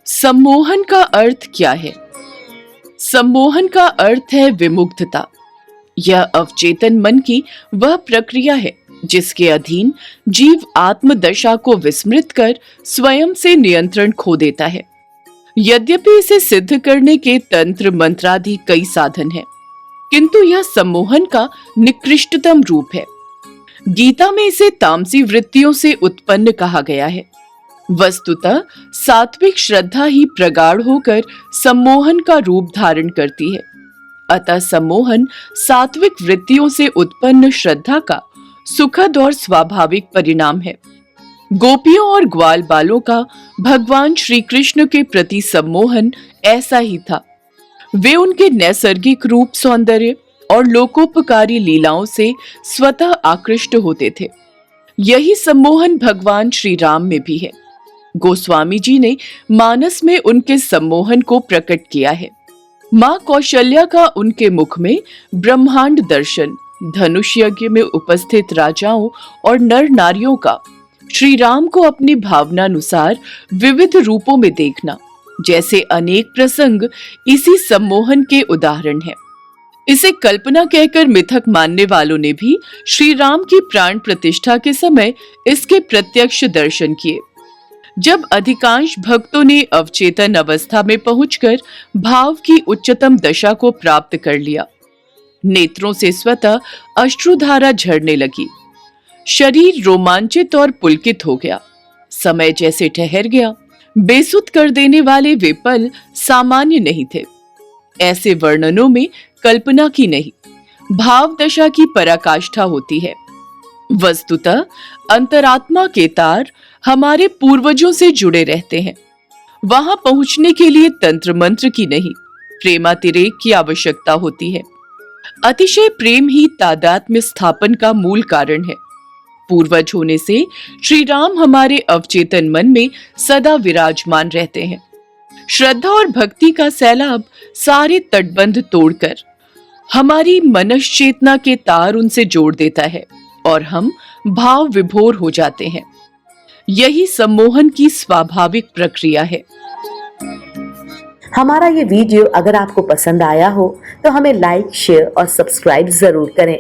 सम्मोहन का अर्थ क्या है? सम्मोहन का अर्थ है विमुग्धता। यह अवचेतन मन की वह प्रक्रिया है जिसके अधीन जीव आत्म दशा को विस्मृत कर स्वयं से नियंत्रण खो देता है। यद्यपि इसे सिद्ध करने के तंत्र मंत्रादि कई साधन हैं, किंतु यह सम्मोहन का निकृष्टतम रूप है। गीता में इसे तामसी वृत्तियों से उत्पन्न कहा गया है। वस्तुतः सात्विक श्रद्धा ही प्रगाढ़ होकर सम्मोहन का रूप धारण करती है। अतः सम्मोहन सात्विक वृत्तियों से उत्पन्न श्रद्धा का सुखद और स्वाभाविक परिणाम है। गोपियों और ग्वाल बालों का भगवान श्री कृष्ण के प्रति सम्मोहन ऐसा ही था। वे उनके नैसर्गिक रूप, सौंदर्य और लोकोपकारी लीलाओं से स्वतः आकृष्ट होते थे। यही सम्मोहन भगवान श्री राम में भी है। गोस्वामी जी ने मानस में उनके सम्मोहन को प्रकट किया है। मां कौशल्या का उनके मुख में ब्रह्मांड दर्शन, धनुष यज्ञ में उपस्थित राजाओं और नर नारियों का श्री राम को अपनी भावनानुसार विविध रूपों में देखना, जैसे अनेक प्रसंग इसी सम्मोहन के उदाहरण हैं। इसे कल्पना कहकर मिथक मानने वालों ने भी श्री राम की प्राण प्रतिष्ठा के समय इसके प्रत्यक्ष दर्शन किए। जब अधिकांश भक्तों ने अवचेतन अवस्था में पहुंचकर भाव की उच्चतम दशा को प्राप्त कर लिया, नेत्रों से स्वतः अश्रुधारा झरने लगी, शरीर रोमांचित और पुलकित हो गया, समय जैसे ठहर गया। बेसुध कर देने वाले वे पल सामान्य नहीं थे। ऐसे वर्णनों में कल्पना की नहीं, भाव दशा की पराकाष्ठा होती है। वस्तुतः अंतरात्मा के तार हमारे पूर्वजों से जुड़े रहते हैं। वहां पहुंचने के लिए तंत्र मंत्र की नहीं, प्रेमातिरेक की आवश्यकता होती है। अतिशय प्रेम ही तादात्म्य स्थापन का मूल कारण है। पूर्वज होने से श्री राम हमारे अवचेतन मन में सदा विराजमान रहते हैं। श्रद्धा और भक्ति का सैलाब सारे तटबंध तोड़कर हमारी मनश्चेतना के तार उनसे जोड़ देता है और हम भाव विभोर हो जाते हैं। यही सम्मोहन की स्वाभाविक प्रक्रिया है। हमारा ये वीडियो अगर आपको पसंद आया हो तो हमें लाइक, शेयर और सब्सक्राइब जरूर करें।